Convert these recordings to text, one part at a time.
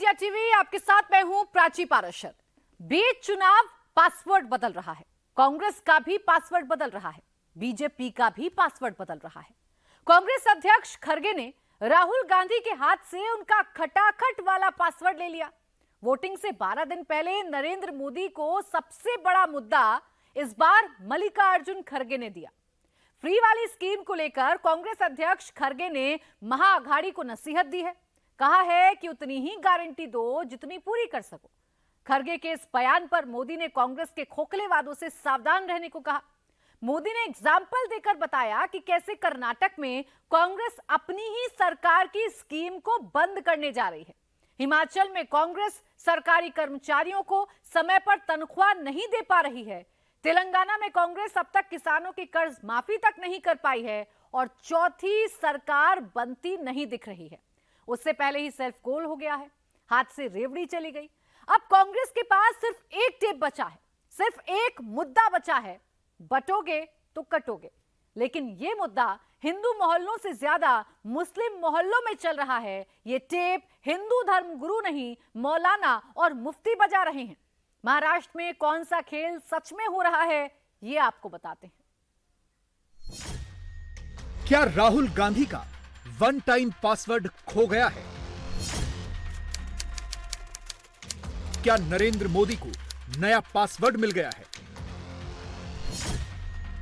India TV आपके साथ मैं हूं प्राची पाराशर। बीच चुनाव पासवर्ड बदल रहा है, कांग्रेस का भी पासवर्ड बदल रहा है, बीजेपी का भी पासवर्ड बदल रहा है। कांग्रेस अध्यक्ष खड़गे ने राहुल गांधी के हाथ से उनका खटाखट वाला पासवर्ड ले लिया। वोटिंग से 12 दिन पहले नरेंद्र मोदी को सबसे बड़ा मुद्दा इस बार मल्लिकार्जुन खड़गे ने दिया। फ्री वाली स्कीम को लेकर कांग्रेस अध्यक्ष खड़गे ने महाअघाड़ी को नसीहत दी है। कहा है कि उतनी ही गारंटी दो जितनी पूरी कर सको। खड़गे के इस बयान पर मोदी ने कांग्रेस के खोखले वादों से सावधान रहने को कहा। मोदी ने एग्जाम्पल देकर बताया कि कैसे कर्नाटक में कांग्रेस अपनी ही सरकार की स्कीम को बंद करने जा रही है। हिमाचल में कांग्रेस सरकारी कर्मचारियों को समय पर तनख्वाह नहीं दे पा रही है। तेलंगाना में कांग्रेस अब तक किसानों की कर्ज माफी तक नहीं कर पाई है और चौथी सरकार बनती नहीं दिख रही है। उससे पहले ही सेल्फ गोल हो गया है, हाथ से रेवड़ी चली गई। अब कांग्रेस के पास सिर्फ एक टेप बचा है, सिर्फ एक मुद्दा बचा है, बटोगे तो कटोगे। लेकिन यह मुद्दा हिंदू मोहल्लों से ज्यादा मुस्लिम मोहल्लों में चल रहा है। यह टेप हिंदू धर्म गुरु नहीं, मौलाना और मुफ्ती बजा रहे हैं। महाराष्ट्र में कौन सा खेल सच में हो रहा है, यह आपको बताते हैं। क्या राहुल गांधी का वन टाइम पासवर्ड खो गया है? क्या नरेंद्र मोदी को नया पासवर्ड मिल गया है?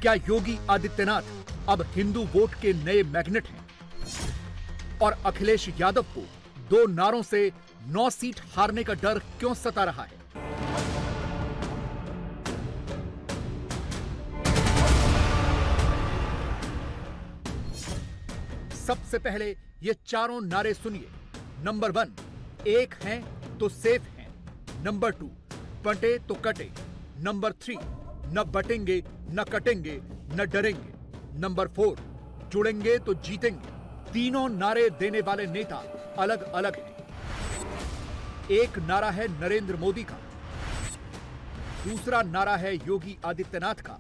क्या योगी आदित्यनाथ अब हिंदू वोट के नए मैग्नेट हैं? और अखिलेश यादव को 2 नारों से 9 सीट हारने का डर क्यों सता रहा है? सबसे पहले ये चारों नारे सुनिए। नंबर 1, एक हैं तो सेफ हैं। नंबर 2, बंटे तो कटे। नंबर 3, न बटेंगे न कटेंगे न डरेंगे। नंबर 4, जुड़ेंगे तो जीतेंगे। तीनों नारे देने वाले नेता अलग अलग हैं। एक नारा है नरेंद्र मोदी का, दूसरा नारा है योगी आदित्यनाथ का,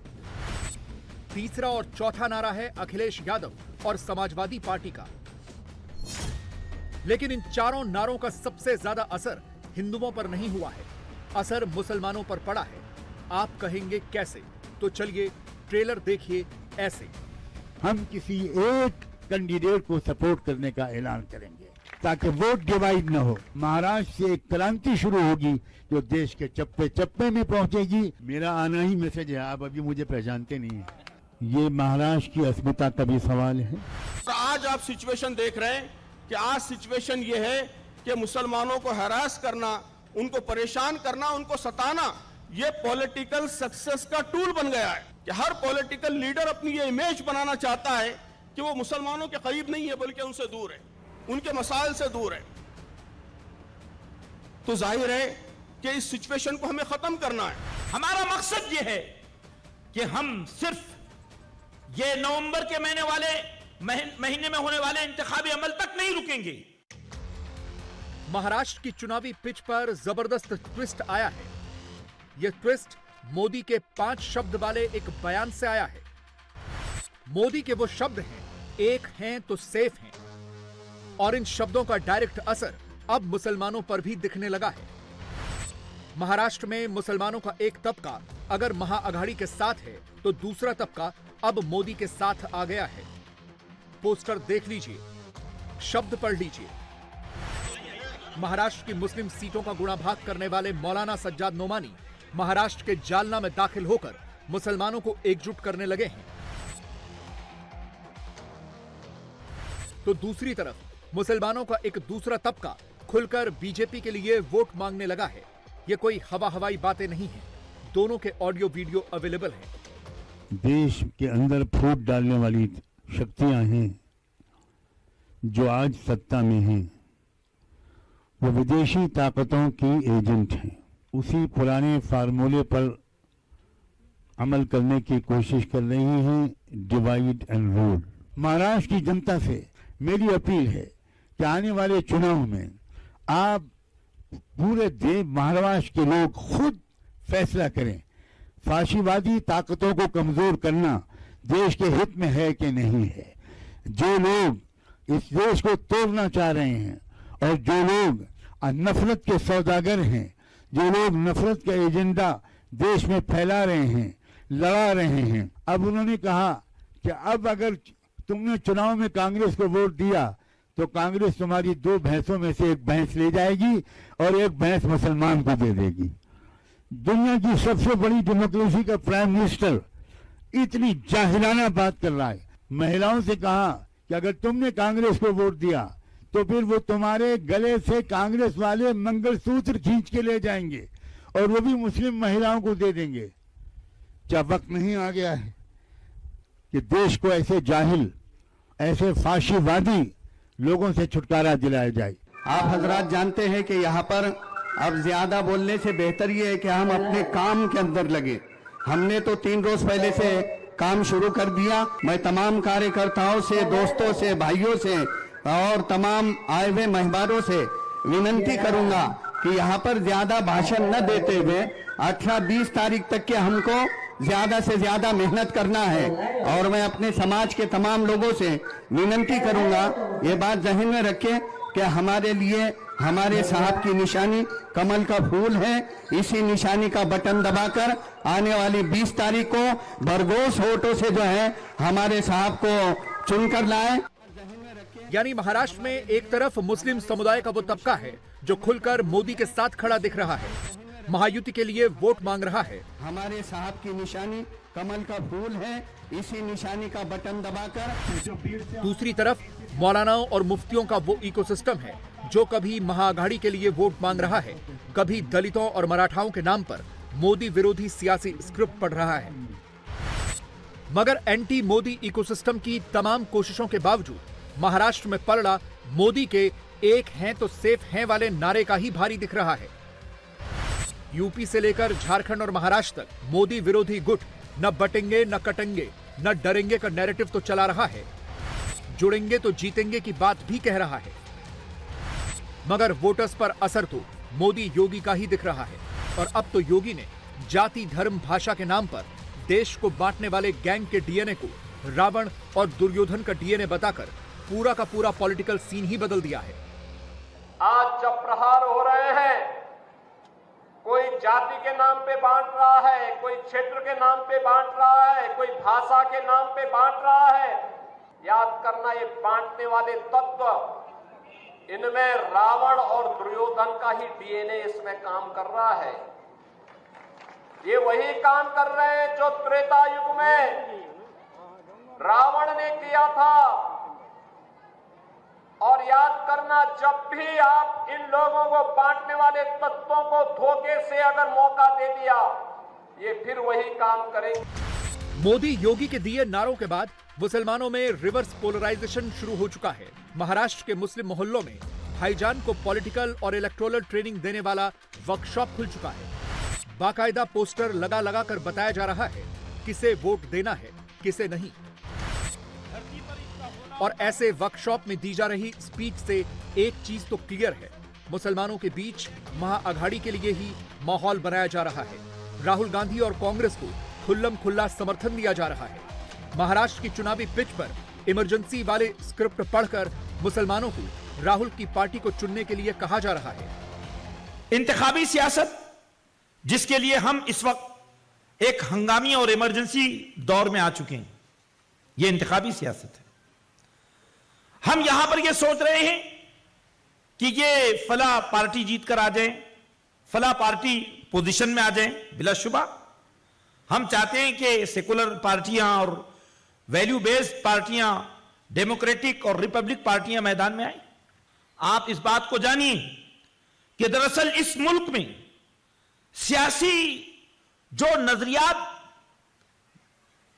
तीसरा और चौथा नारा है अखिलेश यादव और समाजवादी पार्टी का। लेकिन इन चारों नारों का सबसे ज्यादा असर हिंदुओं पर नहीं हुआ है, असर मुसलमानों पर पड़ा है। आप कहेंगे कैसे? तो चलिए ट्रेलर देखिए ऐसे। हम किसी एक कैंडिडेट को सपोर्ट करने का ऐलान करेंगे ताकि वोट डिवाइड न हो। महाराष्ट्र से एक क्रांति शुरू होगी जो देश के चप्पे चप्पे में पहुंचेगी। मेरा आना ही मैसेज है, आप अभी मुझे पहचानते नहीं है। ये महाराष्ट्र की अस्मिता का भी सवाल है। आज आप सिचुएशन देख रहे हैं कि आज सिचुएशन ये है कि मुसलमानों को हरास करना, उनको परेशान करना, उनको सताना, ये पॉलिटिकल सक्सेस का टूल बन गया है कि हर पॉलिटिकल लीडर अपनी ये इमेज बनाना चाहता है कि वो मुसलमानों के करीब नहीं है बल्कि उनसे दूर है, उनके मसाइल से दूर है। तो जाहिर है कि इस सिचुएशन को हमें खत्म करना है। हमारा मकसद ये है कि हम सिर्फ ये नवंबर के महीने में होने वाले इंतखाबी अमल तक नहीं रुकेंगे। महाराष्ट्र की चुनावी पिच पर जबरदस्त ट्विस्ट आया है। यह ट्विस्ट मोदी के 5 शब्द वाले एक बयान से आया है। मोदी के वो शब्द हैं, एक हैं तो सेफ हैं, और इन शब्दों का डायरेक्ट असर अब मुसलमानों पर भी दिखने लगा है। महाराष्ट्र में मुसलमानों का एक तबका अगर महाअघाड़ी के साथ है तो दूसरा तबका अब मोदी के साथ आ गया है। पोस्टर देख लीजिए, शब्द पढ़ लीजिए। महाराष्ट्र की मुस्लिम सीटों का गुणाभाग करने वाले मौलाना सज्जाद नोमानी महाराष्ट्र के जालना में दाखिल होकर मुसलमानों को एकजुट करने लगे हैं। तो दूसरी तरफ मुसलमानों का एक दूसरा तबका खुलकर बीजेपी के लिए वोट मांगने लगा है। यह कोई हवाई बातें नहीं है, दोनों के ऑडियो वीडियो अवेलेबल हैं। देश के अंदर फूट डालने वाली शक्तियां हैं जो आज सत्ता में हैं, वो विदेशी ताकतों की एजेंट हैं। उसी पुराने फार्मूले पर अमल करने की कोशिश कर रही हैं, डिवाइड एंड रूल। महाराष्ट्र की जनता से मेरी अपील है कि आने वाले चुनाव में आप पूरे देश महाराष्ट्र के लोग खुद फैसला करें। फाशीवादी ताकतों को कमजोर करना देश के हित में है कि नहीं है। जो लोग इस देश को तोड़ना चाह रहे हैं और जो लोग नफरत के सौदागर हैं, जो लोग नफरत का एजेंडा देश में फैला रहे हैं, लड़ा रहे हैं। अब उन्होंने कहा कि अब अगर तुमने चुनाव में कांग्रेस को वोट दिया तो कांग्रेस तुम्हारी 2 भैंसों में से एक भैंस ले जाएगी और एक भैंस मुसलमान को दे देगी। दुनिया की सबसे बड़ी डेमोक्रेसी का प्राइम मिनिस्टर इतनी जाहिलाना बात कर रहा है। महिलाओं से कहा कि अगर तुमने कांग्रेस को वोट दिया तो फिर वो तुम्हारे गले से कांग्रेस वाले मंगलसूत्र खींच के ले जाएंगे और वो भी मुस्लिम महिलाओं को दे देंगे। क्या वक्त नहीं आ गया है कि देश को ऐसे जाहिल, ऐसे फाशीवादी लोगों से छुटकारा दिलाया जाए? आप हजरात जानते हैं कि यहाँ पर अब ज्यादा बोलने से बेहतर ये है कि हम अपने काम के अंदर लगे। हमने तो 3 रोज पहले से काम शुरू कर दिया। मैं तमाम कार्यकर्ताओं से, दोस्तों से, भाइयों से और तमाम आए हुए मेहमानों से विनती करूंगा कि यहाँ पर ज्यादा भाषण न देते हुए 18-20 तारीख तक के हमको ज्यादा से ज्यादा मेहनत करना है। और मैं अपने समाज के तमाम लोगों से विनती करूंगा, ये बात जहन में रखें कि हमारे लिए हमारे साहब की निशानी कमल का फूल है। इसी निशानी का बटन दबाकर आने वाली 20 तारीख को भरघोस वोटों से जो है हमारे साहब को चुनकर लाए। यानी महाराष्ट्र में एक तरफ मुस्लिम समुदाय का वो तबका है जो खुलकर मोदी के साथ खड़ा दिख रहा है, महायुति के लिए वोट मांग रहा है। हमारे साहब की निशानी कमल का फूल है, इसी निशानी का बटन दबाकर। दूसरी तरफ मौलानाओं और मुफ्तियों का वो इकोसिस्टम है जो कभी महाअघाड़ी के लिए वोट मांग रहा है, कभी दलितों और मराठाओं के नाम पर मोदी विरोधी सियासी स्क्रिप्ट पढ़ रहा है। मगर एंटी मोदी इकोसिस्टम की तमाम कोशिशों के बावजूद महाराष्ट्र में पलड़ा मोदी के एक हैं तो सेफ हैं वाले नारे का ही भारी दिख रहा है। यूपी से लेकर झारखंड और महाराष्ट्र तक मोदी विरोधी गुट न बटेंगे न कटेंगे न डरेंगे का नैरेटिव तो चला रहा है, जुड़ेंगे तो जीतेंगे की बात भी कह रहा है। मगर वोटर्स पर असर तो मोदी योगी का ही दिख रहा है। और अब तो योगी ने जाति धर्म भाषा के नाम पर देश को बांटने वाले गैंग के डीएनए को रावण और दुर्योधन का डीएनए बताकर पूरा का पूरा पॉलिटिकल सीन ही बदल दिया है। आज जब प्रहार हो रहे हैं, कोई जाति के नाम पे बांट रहा है, कोई क्षेत्र के नाम पे बांट रहा है, कोई भाषा के नाम पे बांट रहा है। याद करना, ये बांटने वाले तत्व, इनमें रावण और दुर्योधन का ही डीएनए इसमें काम कर रहा है। ये वही काम कर रहे हैं जो त्रेता युग में रावण ने किया था। और याद करना, जब भी आप इन लोगों को बांटने वाले तत्वों को धोखे से अगर मौका दे दिया, ये फिर वही काम करेंगे। मोदी योगी के दिए नारों के बाद मुसलमानों में रिवर्स पोलराइजेशन शुरू हो चुका है। महाराष्ट्र के मुस्लिम मोहल्लों में भाईजान को पॉलिटिकल और इलेक्टोरल ट्रेनिंग देने वाला वर्कशॉप खुल चुका है। बाकायदा पोस्टर लगा लगा कर बताया जा रहा है किसे वोट देना है, किसे नहीं। और ऐसे वर्कशॉप में दी जा रही स्पीच से एक चीज तो क्लियर है, मुसलमानों के बीच महाअघाड़ी के लिए ही माहौल बनाया जा रहा है। राहुल गांधी और कांग्रेस को खुल्लम खुल्ला समर्थन दिया जा रहा है। महाराष्ट्र की चुनावी पिच पर इमरजेंसी वाले स्क्रिप्ट पढ़कर मुसलमानों को राहुल की पार्टी को चुनने के लिए कहा जा रहा है। इंतखाबी सियासत, जिसके लिए हम इस वक्त एक हंगामी और इमरजेंसी दौर में आ चुके हैं, यह इंतखाबी सियासत है। हम यहां पर यह सोच रहे हैं कि ये फला पार्टी जीत कर आ जाए, फला पार्टी पोजीशन में आ जाए। बिलाशुबा हम चाहते हैं कि सेकुलर पार्टियां और वैल्यू बेस्ड पार्टियां, डेमोक्रेटिक और रिपब्लिक पार्टियां मैदान में आए। आप इस बात को जानिए कि दरअसल इस मुल्क में सियासी जो नजरियात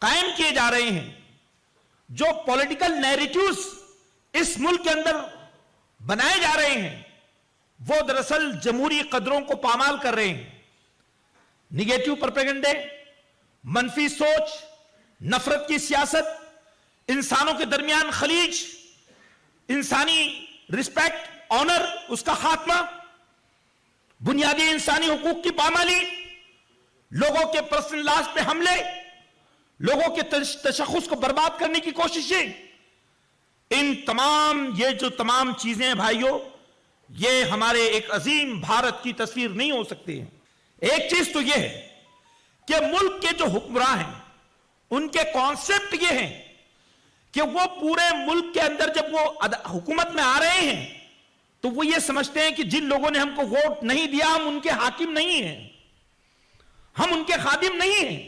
कायम किए जा रहे हैं, जो पॉलिटिकल नैरेटिव्स इस मुल्क के अंदर बनाए जा रहे हैं, वो दरअसल जमहूरी कदरों को पामाल कर रहे हैं। निगेटिव प्रोपेगेंडे, मनफी सोच, नफरत की सियासत, इंसानों के दरमियान खलीज, इंसानी रिस्पेक्ट, ऑनर, उसका खात्मा, बुनियादी इंसानी हुकूक की पामाली, लोगों के पर्सनल लाइफ पे हमले, लोगों के तशख़्ख़ुस को बर्बाद करने की कोशिशें, इन तमाम ये जो तमाम चीजें हैं भाइयों, ये हमारे एक अजीम भारत की तस्वीर नहीं हो सकती है। एक चीज तो यह है कि मुल्क के जो हुक्मरान हैं उनके कॉन्सेप्ट ये हैं कि वो पूरे मुल्क के अंदर जब वो हुकूमत में आ रहे हैं तो वो ये समझते हैं कि जिन लोगों ने हमको वोट नहीं दिया हम उनके हाकिम नहीं हैं, हम उनके खादिम नहीं हैं।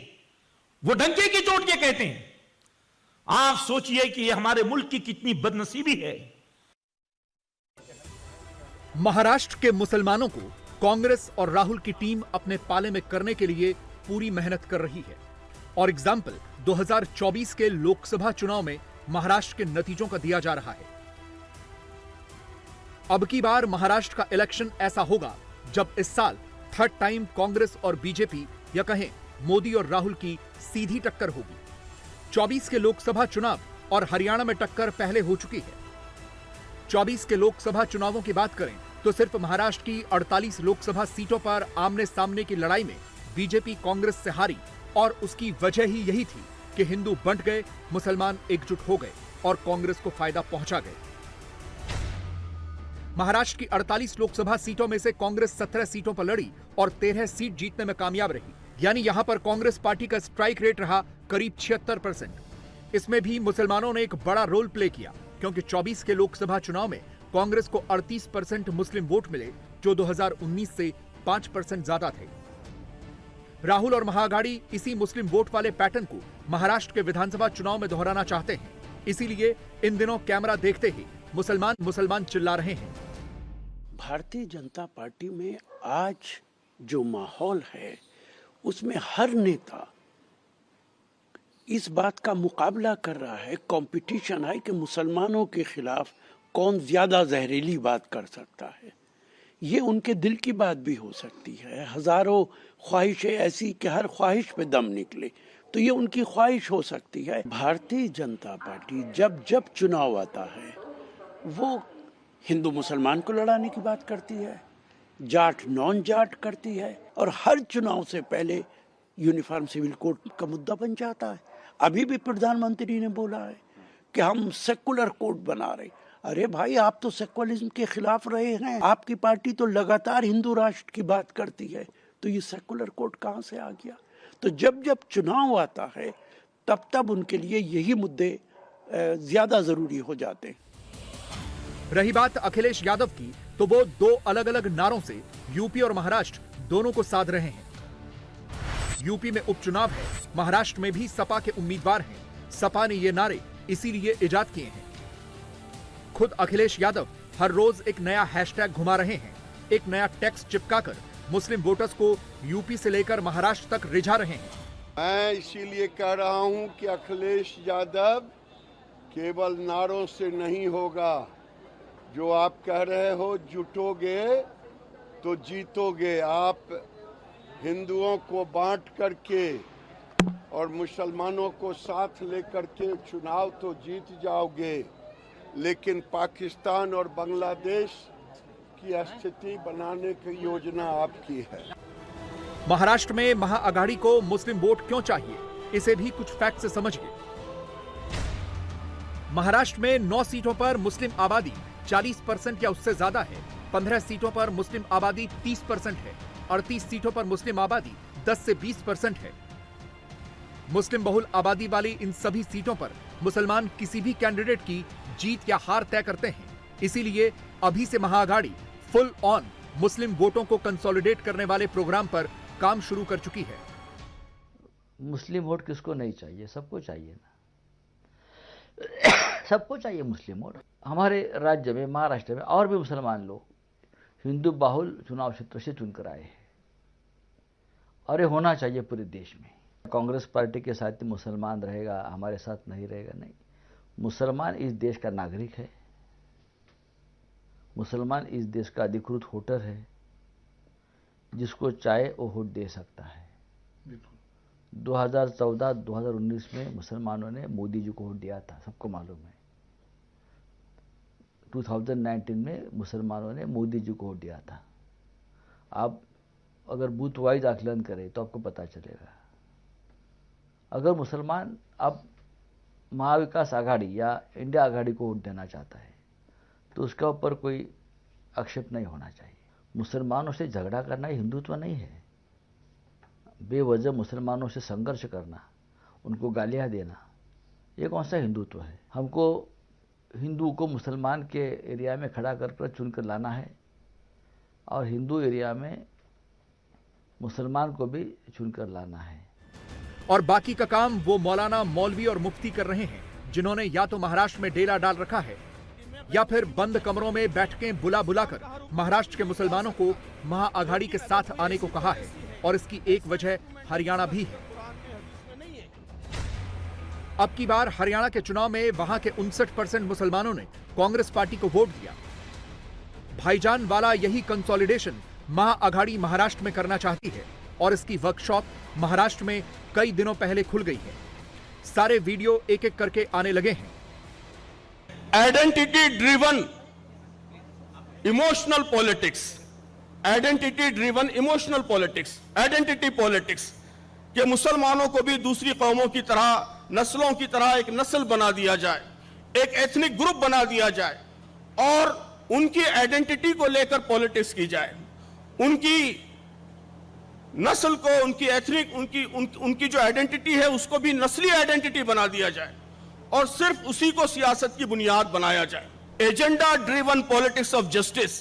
वो डंके की चोट ये कहते हैं। आप सोचिए कि ये हमारे मुल्क की कितनी बदनसीबी है। महाराष्ट्र के मुसलमानों को कांग्रेस और राहुल की टीम अपने पाले में करने के लिए पूरी मेहनत कर रही है और एग्जाम्पल 2024 के लोकसभा चुनाव में महाराष्ट्र के नतीजों का दिया जा रहा है। अब की बार महाराष्ट्र का इलेक्शन ऐसा होगा जब इस साल थर्ड टाइम कांग्रेस और बीजेपी या कहें मोदी और राहुल की सीधी टक्कर होगी। 24 के लोकसभा चुनाव और हरियाणा में टक्कर पहले हो चुकी है। 24 के लोकसभा चुनावों की बात करें तो सिर्फ महाराष्ट्र की 48 लोकसभा सीटों पर आमने सामने की लड़ाई में बीजेपी कांग्रेस से हारी और उसकी वजह ही यही थी कि हिंदू बंट गए, मुसलमान एकजुट हो गए और कांग्रेस को फायदा पहुंचा गए। महाराष्ट्र की 48 लोकसभा सीटों में से कांग्रेस 17 सीटों पर लड़ी और 13 सीट जीतने में कामयाब रही, यानी यहां पर कांग्रेस पार्टी का स्ट्राइक रेट रहा करीब 76%। इसमें भी मुसलमानों ने एक बड़ा रोल प्ले किया क्योंकि 24 के लोकसभा चुनाव में कांग्रेस को 38% मुस्लिम वोट मिले जो 2019 से 5% ज्यादा थे। राहुल और महाआघाड़ी इसी मुस्लिम वोट वाले पैटर्न को महाराष्ट्र के विधानसभा चुनाव में दोहराना चाहते हैं, इसीलिए इन दिनों कैमरा देखते ही मुसलमान मुसलमान चिल्ला रहे हैं। भारतीय जनता पार्टी में आज जो माहौल है उसमें हर नेता इस बात का मुकाबला कर रहा है, कंपटीशन है कि मुसलमानों के खिलाफ कौन ज्यादा जहरीली बात कर सकता है। ये उनके दिल की बात भी हो सकती है। हजारों ख्वाहिशें ऐसी कि हर ख्वाहिश पे दम निकले, तो ये उनकी ख्वाहिश हो सकती है। भारतीय जनता पार्टी जब जब चुनाव आता है वो हिंदू मुसलमान को लड़ाने की बात करती है, जाट नॉन जाट करती है और हर चुनाव से पहले यूनिफॉर्म सिविल कोड का मुद्दा बन जाता है। अभी भी प्रधानमंत्री ने बोला है कि हम सेकुलर कोड बना रहे। अरे भाई, आप तो सेकुलरिज्म के खिलाफ रहे हैं। आपकी पार्टी तो लगातार हिंदू राष्ट्र की बात करती है, तो ये सेकुलर कोड कहां से आ गया? तो जब जब चुनाव आता है तब तब उनके लिए यही मुद्दे ज्यादा जरूरी हो जाते हैं। रही बात अखिलेश यादव की, तो वो दो अलग अलग नारों से यूपी और महाराष्ट्र दोनों को साध रहे हैं। यूपी में उपचुनाव है, महाराष्ट्र में भी सपा के उम्मीदवार हैं। सपा ने ये नारे इसीलिए इजाद किए हैं। खुद अखिलेश यादव हर रोज एक नया हैशटैग घुमा रहे हैं, एक नया टेक्स्ट चिपकाकर मुस्लिम वोटर्स को यूपी से लेकर महाराष्ट्र तक रिझा रहे हैं। मैं इसीलिए कह रहा हूं कि अखिलेश यादव केवल नारों से नहीं होगा। जो आप कह रहे हो जुटोगे तो जीतोगे। आप हिंदुओं को बांट करके और मुसलमानों को साथ लेकर के चुनाव तो जीत जाओगे, लेकिन पाकिस्तान और बांग्लादेश की स्थिति बनाने की योजना आपकी है। महाराष्ट्र में महाआघाड़ी को मुस्लिम वोट क्यों चाहिए, इसे भी कुछ फैक्ट से समझिए। महाराष्ट्र में 9 सीटों पर मुस्लिम आबादी 40% या उससे ज्यादा है। 15 सीटों पर मुस्लिम आबादी 30% है। 38 सीटों पर मुस्लिम आबादी 10 से 20% है। मुस्लिम बहुल आबादी वाली इन सभी सीटों पर मुसलमान किसी भी कैंडिडेट की जीत या हार तय करते हैं। इसीलिए अभी से महाआघाड़ी फुल ऑन मुस्लिम वोटों को कंसोलिडेट करने वाले प्रोग्राम पर काम शुरू कर चुकी है। मुस्लिम वोट किसको नहीं चाहिए? सबको चाहिए ना, सबको चाहिए मुस्लिम वोट। हमारे राज्य में, महाराष्ट्र में और भी मुसलमान लोग हिंदू बाहुल चुनाव क्षेत्र से चुनकर आए हैं और ये होना चाहिए पूरे देश में। कांग्रेस पार्टी के साथ ही मुसलमान रहेगा, हमारे साथ नहीं रहेगा, नहीं। मुसलमान इस देश का नागरिक है, मुसलमान इस देश का अधिकृत वोटर है, जिसको चाहे वो वोट दे सकता है। 2014-2019 में मुसलमानों ने मोदी जी को वोट दिया था, सबको मालूम है। 2019 में मुसलमानों ने मोदी जी को वोट दिया था। आप अगर बूथ वाइज आकलन करें तो आपको पता चलेगा। अगर मुसलमान अब महाविकास आघाड़ी या इंडिया आघाड़ी को वोट देना चाहता है तो उसके ऊपर कोई एक्सेप्ट नहीं होना चाहिए। मुसलमानों से झगड़ा करना हिंदुत्व नहीं है। बेवजह मुसलमानों से संघर्ष करना, उनको गालियाँ देना, ये कौन सा हिंदुत्व है? हमको हिंदू को मुसलमान के एरिया में खड़ा कर चुन कर लाना है और हिंदू एरिया में मुसलमान को भी चुनकर लाना है। और बाकी का काम वो मौलाना, मौलवी और मुफ्ती कर रहे हैं, जिन्होंने या तो महाराष्ट्र में डेरा डाल रखा है या फिर बंद कमरों में बैठकें बुला बुलाकर महाराष्ट्र के मुसलमानों को महाआघाड़ी के साथ आने को कहा है। और इसकी एक वजह हरियाणा भी है। अब की बार हरियाणा के चुनाव में वहां के 59% मुसलमानों ने कांग्रेस पार्टी को वोट दिया। भाईजान वाला यही कंसोलिडेशन महाआघाड़ी महाराष्ट्र में करना चाहती है और इसकी वर्कशॉप महाराष्ट्र में कई दिनों पहले खुल गई है। सारे वीडियो एक एक करके आने लगे हैं। Identity driven emotional politics, identity driven emotional politics, identity politics कि मुसलमानों को भी दूसरी कौमों की तरह, नस्लों की तरह एक नस्ल बना दिया जाए, एक एथनिक ग्रुप बना दिया जाए और उनकी आइडेंटिटी को लेकर पॉलिटिक्स की जाए। उनकी नस्ल को, उनकी एथनिक, उनकी जो आइडेंटिटी है उसको भी नस्ली आइडेंटिटी बना दिया जाए और सिर्फ उसी को सियासत की बुनियाद बनाया जाए। Agenda driven politics of justice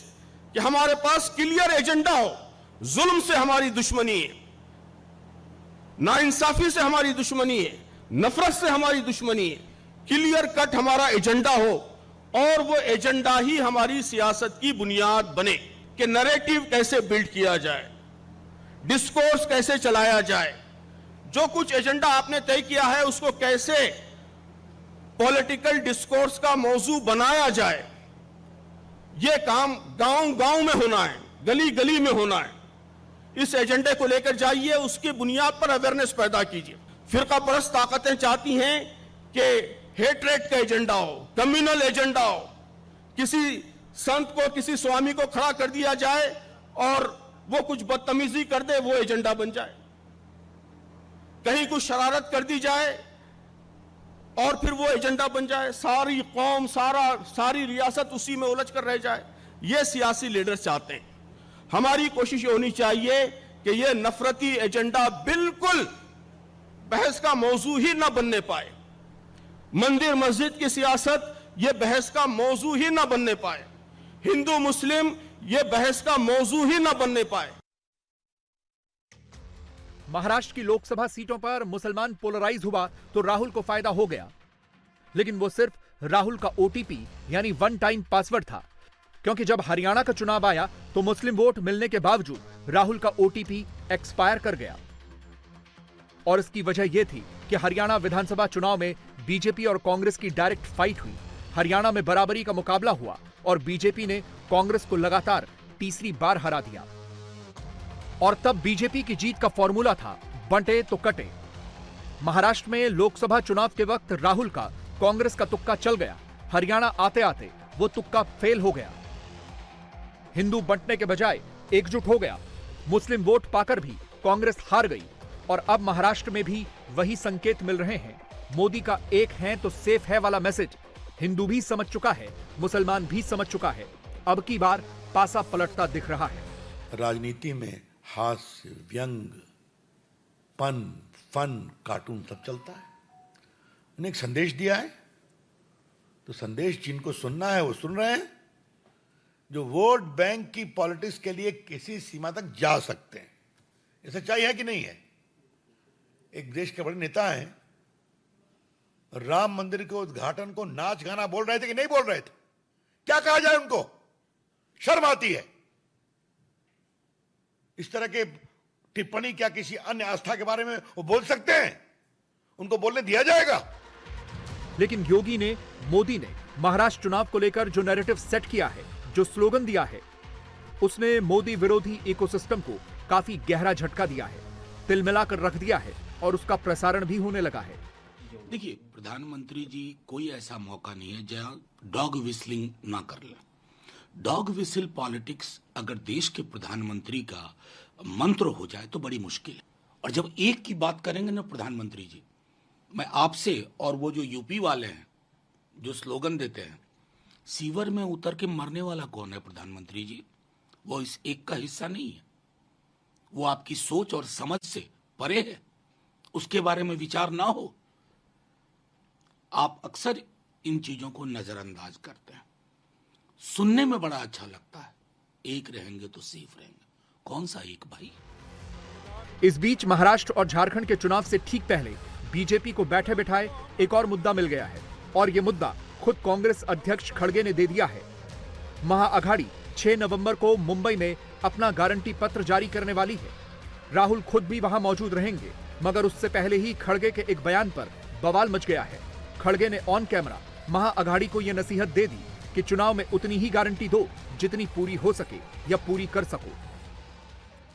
कि हमारे पास क्लियर एजेंडा हो। जुल्म से हमारी दुश्मनी है, नाइंसाफी से हमारी दुश्मनी है, नफरत से हमारी दुश्मनी है। क्लियर कट हमारा एजेंडा हो और वो एजेंडा ही हमारी सियासत की बुनियाद बने कि नैरेटिव कैसे बिल्ड किया जाए, डिस्कोर्स कैसे चलाया जाए, जो कुछ एजेंडा आपने तय किया है उसको कैसे पॉलिटिकल डिस्कोर्स का मौजू बनाया जाए। यह काम गांव-गांव में होना है, गली गली में होना है। इस एजेंडे को लेकर जाइए, उसकी बुनियाद पर अवेयरनेस पैदा कीजिए। फिरका परस्त ताकतें चाहती हैं कि हेट्रेट का एजेंडा हो, कम्युनल एजेंडा हो, किसी संत को, किसी स्वामी को खड़ा कर दिया जाए और वो कुछ बदतमीजी कर दे, वो एजेंडा बन जाए। कहीं कुछ शरारत कर दी जाए और फिर वो एजेंडा बन जाए। सारी कौम, सारी रियासत उसी में उलझ कर रह जाए। ये सियासी लीडर्स चाहते हैं। हमारी कोशिश होनी चाहिए कि ये नफरती एजेंडा बिल्कुल बहस का मौजू ही ना बनने पाए। मंदिर मस्जिद की सियासत ये बहस का मौजू ही ना बनने पाए। हिंदू मुस्लिम ये बहस का मौजू ही ना बनने पाए। महाराष्ट्र की लोकसभा सीटों पर मुसलमान पोलराइज हुआ तो राहुल को फायदा हो गया, लेकिन वो सिर्फ राहुल का ओटीपी यानी वन टाइम पासवर्ड था, क्योंकि जब हरियाणा का चुनाव आया तो मुस्लिम वोट मिलने के बावजूद राहुल का ओटीपी एक्सपायर कर गया। और इसकी वजह यह थी कि हरियाणा विधानसभा चुनाव में बीजेपी और कांग्रेस की डायरेक्ट फाइट हुई। हरियाणा में बराबरी का मुकाबला हुआ और बीजेपी ने कांग्रेस को लगातार तीसरी बार हरा दिया। और तब बीजेपी की जीत का फॉर्मूला था बंटे तो कटे। महाराष्ट्र में लोकसभा चुनाव के वक्त राहुल का कांग्रेस का तुक्का चल गया। हरियाणा आते आते वो तुक्का फेल हो गया। हिंदू बंटने के बजाय एकजुट हो गया। मुस्लिम वोट पाकर भी कांग्रेस हार गई। और अब महाराष्ट्र में भी वही संकेत मिल रहे हैं। मोदी का एक है तो सेफ है वाला मैसेज हिंदू भी समझ चुका है, मुसलमान भी समझ चुका है। अब की बार पासा पलटता दिख रहा है। राजनीति में हास्य, व्यंग, फन, कार्टून सब चलता है। उन्हें एक संदेश दिया है तो संदेश जिनको सुनना है वो सुन रहे हैं। जो वोट बैंक की पॉलिटिक्स के लिए किसी सीमा तक जा सकते हैं, ये सच्चाई है कि नहीं है? एक देश के बड़े नेता हैं, राम मंदिर के उद्घाटन को नाच गाना बोल रहे थे कि नहीं बोल रहे थे? क्या कहा जाए उनको? शर्म आती है। इस तरह के टिप्पणी क्या किसी अन्य आस्था के बारे में वो बोल सकते हैं? उनको बोलने दिया जाएगा? लेकिन योगी ने, मोदी ने महाराष्ट्र चुनाव को लेकर जो नैरेटिव सेट किया है, जो स्लोगन दिया है, उसने मोदी विरोधी इकोसिस्टम को काफी गहरा झटका दिया है, तिल मिलाकर रख दिया है और उसका प्रसारण भी होने लगा है। देखिए, प्रधानमंत्री जी, कोई ऐसा मौका नहीं है जहां डॉग विस्लिंग ना कर ले। डॉग विसिल पॉलिटिक्स अगर देश के प्रधानमंत्री का मंत्र हो जाए तो बड़ी मुश्किल है। और जब एक की बात करेंगे ना प्रधानमंत्री जी, मैं आपसे और वो जो यूपी वाले हैं जो स्लोगन देते हैं सीवर में उतर के मरने वाला कौन है प्रधानमंत्री जी? वो इस एक का हिस्सा नहीं है। वो आपकी सोच और समझ से परे है, उसके बारे में विचार ना हो। आप अक्सर इन चीजों को नजरअंदाज करते हैं। सुनने में बड़ा अच्छा लगता है, एक रहेंगे तो सेफ रहेंगे। कौन सा एक भाई? इस बीच महाराष्ट्र और झारखंड के चुनाव से ठीक पहले बीजेपी को बैठे बिठाए एक और मुद्दा मिल गया है, और यह मुद्दा खुद कांग्रेस अध्यक्ष खड़गे ने दे दिया है। महाअघाड़ी 6 नवंबर को मुंबई में अपना गारंटी पत्र जारी करने वाली है। राहुल खुद भी वहां मौजूद रहेंगे, मगर उससे पहले ही खड़गे के एक बयान पर बवाल मच गया है। खड़गे ने ऑन कैमरा महाअघाड़ी को यह नसीहत दे दी कि चुनाव में उतनी ही गारंटी दो जितनी पूरी हो सके या पूरी कर सको।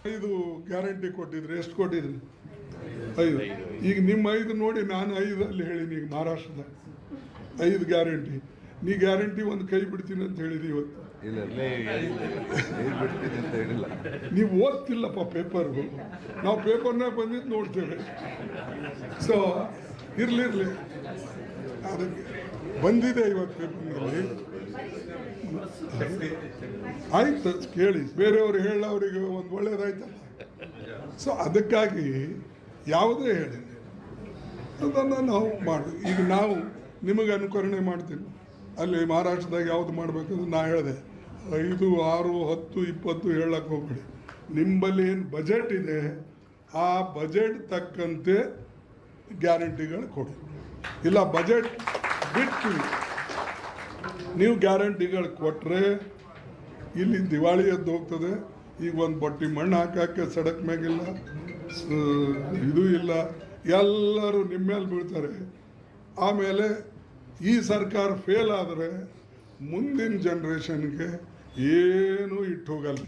5 ಗ್ಯಾರಂಟಿ ಕೊಟ್ಟಿದ್ರು, ಎಷ್ಟು ಕೊಟ್ಟಿದ್ರು? 5. ಈಗ ನಿಮ್ಮ 5 ನೋಡಿ ನಾನು 5 ಅಲ್ಲಿ ಹೇಳಿನಿ. ಈಗ ಮಹಾರಾಷ್ಟ್ರದ 5 ಗ್ಯಾರಂಟಿ, ನೀ ಗ್ಯಾರಂಟಿ ಒಂದು ಕೈ ಬಿಡ್ತೀನಿ ಅಂತ ಹೇಳಿದಿ ಇವತ್ತು. ನೀವು ಓದ್ತಿಲ್ಲಪ್ಪ ಪೇಪರ್ಗಳು, ನಾವು ಪೇಪರ್ನಾಗ ಬಂದಿದ್ದು ನೋಡ್ತೇವೆ. ಸೊ ಇರ್ಲಿ ಅದಕ್ಕೆ ಬಂದಿದೆ ಇವತ್ತು ಪೇಪರ್ನಲ್ಲಿ. ಆಯ್ತು ಕೇಳಿ, ಬೇರೆಯವರು ಹೇಳ ಅವರಿಗೆ ಒಂದು ಒಳ್ಳೇದಾಯ್ತಲ್ಲ. ಸೊ ಅದಕ್ಕಾಗಿ ಯಾವುದೇ ಹೇಳಿ ಅದನ್ನು ನಾವು ಮಾಡಿ, ಈಗ ನಾವು ನಿಮಗೆ ಅನುಕರಣೆ ಮಾಡ್ತೀವಿ. ಅಲ್ಲಿ ಮಹಾರಾಷ್ಟ್ರದಾಗ ಯಾವುದು ಮಾಡಬೇಕಂದ್ರೆ ನಾ ಹೇಳಿದೆ 5, 6, 10, 20 ಹೇಳಕ್ಕೆ ಹೋಗ್ಬೇಡಿ. ನಿಮ್ಮಲ್ಲಿ ಏನು ಬಜೆಟ್ ಇದೆ ಆ ಬಜೆಟ್ ತಕ್ಕಂತೆ ಗ್ಯಾರಂಟಿಗಳು ಕೊಡಿ. ಇಲ್ಲ ಬಜೆಟ್ ಬಿಟ್ಟು ನೀವು ಗ್ಯಾರಂಟಿಗಳು ಕೊಟ್ಟರೆ ಇಲ್ಲಿ ದಿವಾಳಿ ಎದ್ದು ಹೋಗ್ತದೆ. ಈಗ ಒಂದು ಬಟ್ಟಿ ಮಣ್ಣು ಹಾಕಕ್ಕೆ ಸಡಕ್ ಮ್ಯಾಗಿಲ್ಲ, ಇದು ಇಲ್ಲ, ಎಲ್ಲರೂ ನಿಮ್ಮ ಮೇಲೆ ಬೀಳ್ತಾರೆ. ಆಮೇಲೆ ಈ ಸರ್ಕಾರ ಫೇಲ್ ಆದರೆ ಮುಂದಿನ ಜನರೇಷನ್ಗೆ ಏನು ಇಟ್ಟು ಹೋಗಲ್ಲ.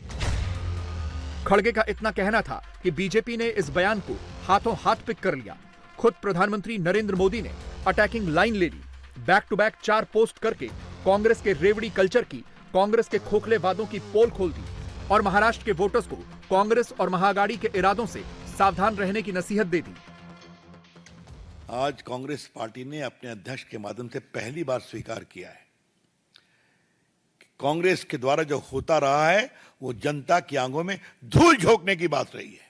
खड़गे का इतना कहना था कि बीजेपी ने इस बयान को हाथों हाथ पिक कर लिया। खुद प्रधानमंत्री नरेंद्र मोदी ने अटैकिंग लाइन ले ली। बैक टू बैक 4 पोस्ट करके कांग्रेस के रेवड़ी कल्चर की, कांग्रेस के खोखले वादों की पोल खोल दी और महाराष्ट्र के वोटर्स को कांग्रेस और महाअघाड़ी के इरादों से सावधान रहने की नसीहत दे दी। आज कांग्रेस पार्टी ने अपने अध्यक्ष के माध्यम से पहली बार स्वीकार किया है कि कांग्रेस के द्वारा जो होता रहा है वो जनता की आंखों में धूल झोंकने की बात रही है।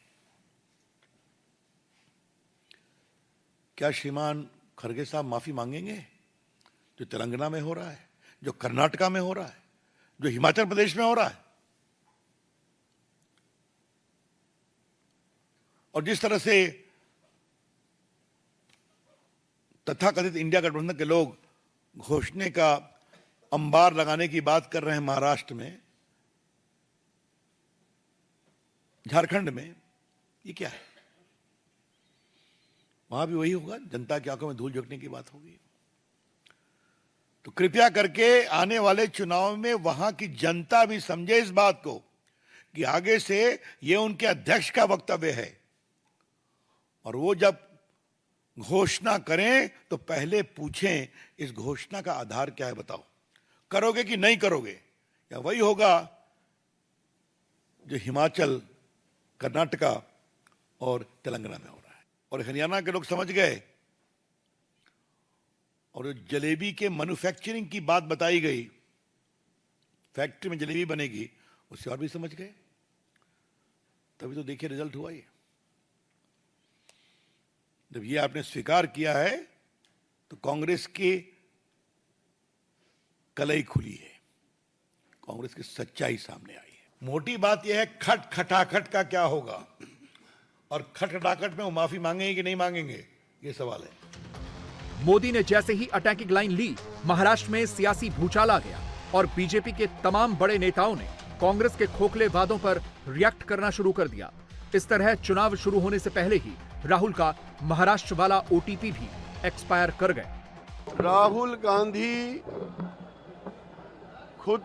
क्या श्रीमान खड़गे साहब माफी मांगेंगे? जो तेलंगाना में हो रहा है, जो कर्नाटका में हो रहा है, जो हिमाचल प्रदेश में हो रहा है, और जिस तरह से तथाकथित इंडिया गठबंधन के लोग घोषणा का अंबार लगाने की बात कर रहे हैं महाराष्ट्र में, झारखंड में, ये क्या है? वहां भी वही होगा, जनता की आंखों में धूल झोंकने की बात होगी। तो कृपया करके आने वाले चुनाव में वहां की जनता भी समझे इस बात को कि आगे से ये उनके अध्यक्ष का वक्तव्य है, और वो जब घोषणा करें तो पहले पूछें इस घोषणा का आधार क्या है, बताओ करोगे कि नहीं करोगे? या वही होगा जो हिमाचल, कर्नाटका और तेलंगाना में हो रहा है। और हरियाणा के लोग समझ गए, और जलेबी के मैन्युफैक्चरिंग की बात बताई गई, फैक्ट्री में जलेबी बनेगी, उससे और भी समझ गए। तभी तो देखिए रिजल्ट हुआ ये। जब ये आपने स्वीकार किया है तो कांग्रेस की कलई खुली है, कांग्रेस की सच्चाई सामने आई है। मोटी बात यह है खट खटाखट का क्या होगा, और खट खटाखट में वो माफी मांगेंगे कि नहीं मांगेंगे, ये सवाल है। मोदी ने जैसे ही अटैकिंग लाइन ली, महाराष्ट्र में सियासी भूचाल आ गया और बीजेपी के तमाम बड़े नेताओं ने कांग्रेस के खोखले वादों पर रिएक्ट करना शुरू कर दिया। इस तरह चुनाव शुरू होने से पहले ही राहुल का महाराष्ट्र वाला ओटीपी भी एक्सपायर कर गए। राहुल गांधी खुद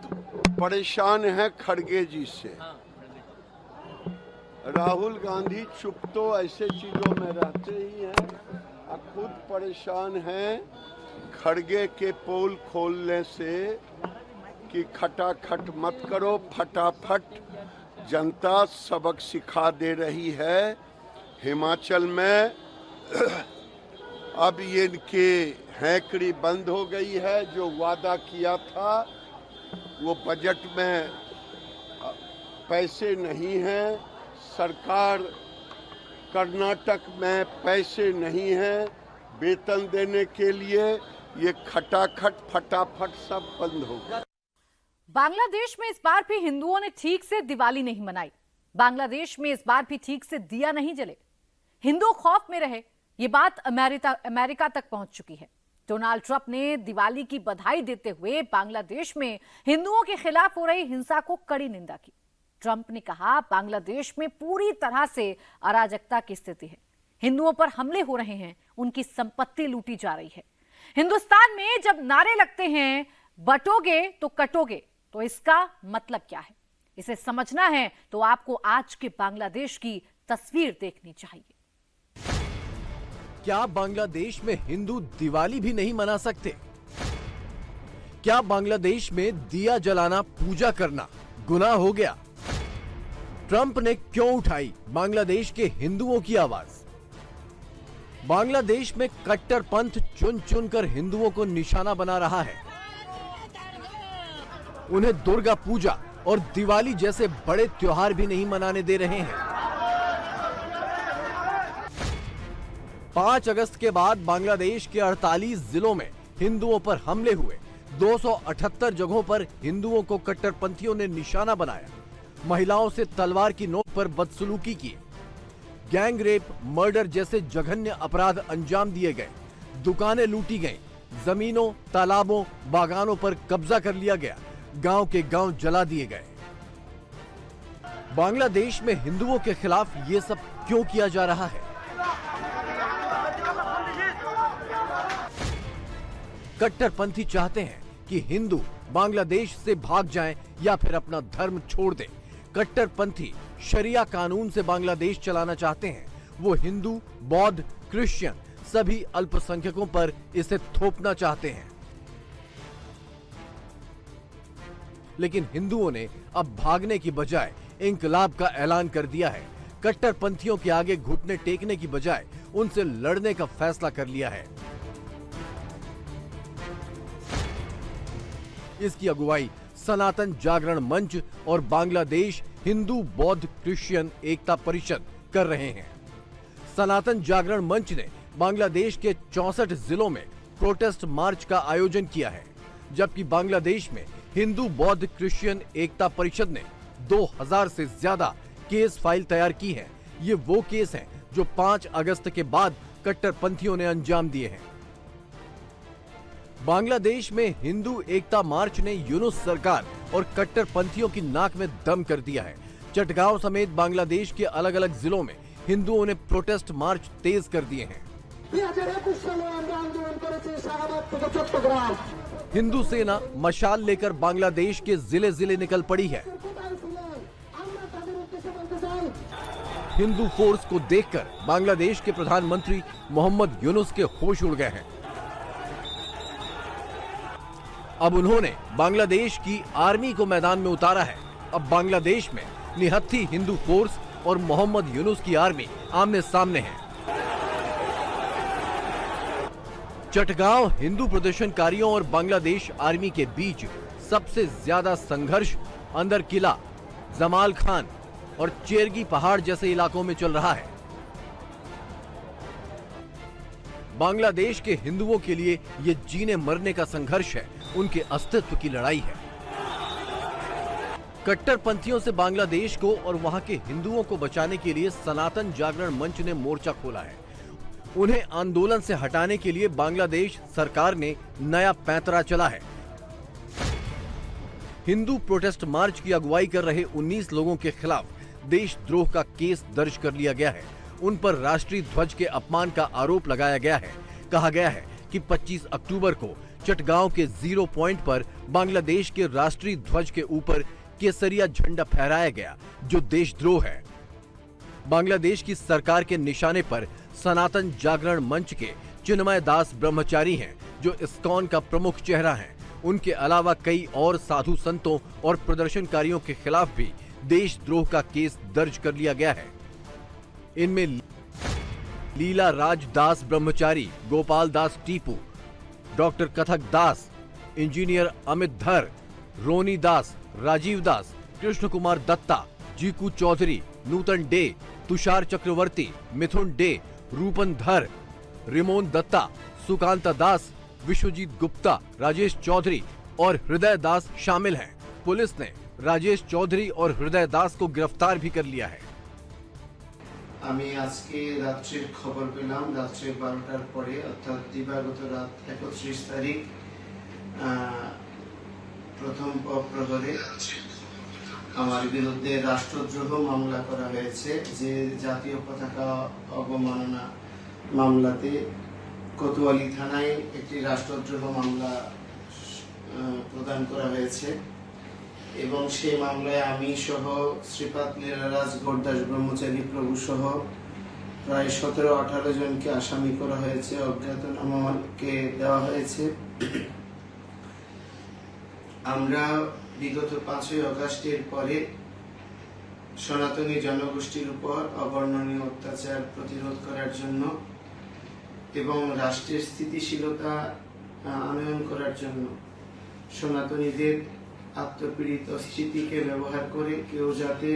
परेशान है खड़गे जी से। राहुल गांधी चुप तो ऐसे चीजों में रहते ही हैं, खुद परेशान हैं खड़गे के पोल खोलने से कि खटाखट मत करो, फटाफट जनता सबक सिखा दे रही है। हिमाचल में अब ये इनके हैकड़ी बंद हो गई है, जो वादा किया था वो बजट में पैसे नहीं हैं, सरकार कर्नाटक में पैसे नहीं हैं वेतन देने के लिए, ये खटाखट फटाफट सब बंद हो गया। बांग्लादेश में इस बार भी हिंदुओं ने ठीक से दिवाली नहीं मनाई। बांग्लादेश में इस बार भी ठीक से दिया नहीं जले। हिंदू खौफ में रहे, ये बात अमेरिका तक पहुंच चुकी है। डोनाल्ड ट्रंप ने दिवाली की बधाई देते हुए बांग्लादेश में हिंदुओं के खिलाफ हो रही हिंसा को कड़ी निंदा की। ट्रंप ने कहा, बांग्लादेश में पूरी तरह से अराजकता की स्थिति है, हिंदुओं पर हमले हो रहे हैं, उनकी संपत्ति लूटी जा रही है। हिंदुस्तान में जब नारे लगते हैं बटोगे तो कटोगे, तो इसका मतलब क्या है? इसे समझना है तो आपको आज के बांग्लादेश की तस्वीर देखनी चाहिए। क्या बांग्लादेश में हिंदू दिवाली भी नहीं मना सकते? क्या बांग्लादेश में दिया जलाना, पूजा करना गुनाह हो गया? ट्रंप ने क्यों उठाई बांग्लादेश के हिंदुओं की आवाज? बांग्लादेश में कट्टरपंथ चुन चुनकर हिंदुओं को निशाना बना रहा है। उन्हें दुर्गा पूजा और दिवाली जैसे बड़े त्योहार भी नहीं मनाने दे रहे हैं। 5 अगस्त के बाद बांग्लादेश के 48 जिलों में हिंदुओं पर हमले हुए। 278 जगहों पर हिंदुओं को कट्टरपंथियों ने निशाना बनाया। महिलाओं से तलवार की नोक पर बदसलूकी की। गैंग रेप, मर्डर जैसे जघन्य अपराध अंजाम दिए गए। दुकानें लूटी गईं, जमीनों, तालाबों, बागानों पर कब्जा कर लिया गया। गांव के गांव जला दिए गए। बांग्लादेश में हिंदुओं के खिलाफ ये सब क्यों किया जा रहा है? कट्टरपंथी चाहते हैं कि हिंदू बांग्लादेश से भाग जाएं या फिर अपना धर्म छोड़ दें। कट्टरपंथी शरिया कानून से बांग्लादेश चलाना चाहते हैं। वो हिंदू, बौद्ध, क्रिश्चियन सभी अल्पसंख्यकों पर इसे थोपना चाहते हैं। लेकिन हिंदुओं ने अब भागने की बजाय इंकलाब का ऐलान कर दिया है। कट्टरपंथियों के आगे घुटने टेकने की बजाय उनसे लड़ने का फैसला कर लिया है। इसकी अगुवाई सनातन जागरण मंच और बांग्लादेश हिंदू बौद्ध क्रिश्चियन एकता परिषद कर रहे हैं। सनातन जागरण मंच ने बांग्लादेश के 64 जिलों में प्रोटेस्ट मार्च का आयोजन किया है, जबकि बांग्लादेश में हिंदू बौद्ध क्रिश्चियन एकता परिषद ने 2000 से ज्यादा केस फाइल तैयार की है। ये वो केस हैं जो 5 अगस्त के बाद कट्टरपंथियों ने अंजाम दिए हैं। बांग्लादेश में हिंदू एकता मार्च ने यूनुस सरकार और कट्टरपंथियों की नाक में दम कर दिया है। चटगांव समेत बांग्लादेश के अलग अलग जिलों में हिंदुओं ने प्रोटेस्ट मार्च तेज कर दिए हैं। हिंदू सेना मशाल लेकर बांग्लादेश के जिले जिले निकल पड़ी है। हिंदू फोर्स को देखकर बांग्लादेश के प्रधानमंत्री मोहम्मद यूनुस के होश उड़ गए हैं। अब उन्होंने बांग्लादेश की आर्मी को मैदान में उतारा है। अब बांग्लादेश में निहत्थी हिंदू फोर्स और मोहम्मद यूनुस की आर्मी आमने सामने है। चटगांव हिंदू प्रदर्शनकारियों और बांग्लादेश आर्मी के बीच सबसे ज्यादा संघर्ष अंदर किला, जमाल खान और चेरगी पहाड़ जैसे इलाकों में चल रहा है। बांग्लादेश के हिंदुओं के लिए ये जीने मरने का संघर्ष है, उनके अस्तित्व की लड़ाई है। कट्टरपंथियों से बांग्लादेश को और वहां के हिंदुओं को बचाने के लिए सनातन जागरण मंच ने मोर्चा खोला है। उन्हें आंदोलन से हटाने के लिए बांग्लादेश सरकार ने नया पैंतरा चला है। हिंदू प्रोटेस्ट मार्च की अगुवाई कर रहे 19 लोगों के खिलाफ देशद्रोह का केस दर्ज कर लिया गया है। उन पर राष्ट्रीय ध्वज के अपमान का आरोप लगाया गया है। कहा गया है कि 25 अक्टूबर को चटगांव के 0 पॉइंट पर बांग्लादेश के राष्ट्रीय ध्वज के ऊपर केसरिया झंडा फहराया गया, जो देशद्रोह है। बांग्लादेश की सरकार के निशाने पर सनातन जागरण मंच के चिन्मय दास ब्रह्मचारी हैं, जो इस्कॉन का प्रमुख चेहरा हैं। उनके अलावा कई और साधु संतों और प्रदर्शनकारियों के खिलाफ भी देशद्रोह का केस दर्ज कर लिया गया है। इनमें लीला राज दास ब्रह्मचारी, गोपाल दास टीपू, डॉक्टर कथक दास, इंजीनियर अमित धर, रोनी दास, राजीव दास, कृष्ण कुमार दत्ता, जीकू चौधरी, नूतन डे, तुषार चक्रवर्ती, मिथुन डे, रूपन धर, रिमोन दत्ता, सुकांता दास, विश्वजीत गुप्ता, राजेश चौधरी और हृदय दास शामिल हैं। पुलिस ने राजेश चौधरी और हृदय दास को गिरफ्तार भी कर लिया है। আমি আজকে রাত্রির খবর পেলাম রাত্রে 12টার পরে অর্থাৎ দিবাগত রাত 31 তারিখ প্রথম প্রহরে আমার বিরুদ্ধে রাষ্ট্রদ্রোহ মামলা করা হয়েছে। যে জাতীয় পতাকা অবমাননা মামলাতে কোতোয়ালি থানায় একটি রাষ্ট্রদ্রোহ মামলা প্রদান করা হয়েছে এবং সেই মামলায় আমি সহ শ্রীপাদ লীলারাজ গৌরদাস ব্রহ্মচারী প্রভু সহ প্রায় 17-18 জনকে আসামি করা হয়েছে, অজ্ঞাতনামাকে দেওয়া হয়েছে। আমরা বিগত 5ই আগস্টের পরে সনাতনী জনগোষ্ঠীর উপর অবর্ণনীয় অত্যাচার প্রতিরোধ করার জন্য এবং রাষ্ট্রের স্থিতিশীলতা আনয়ন করার জন্য সনাতনীদের আত্মপীড়িত স্মৃতিকে ব্যবহার করে কেউ যাতে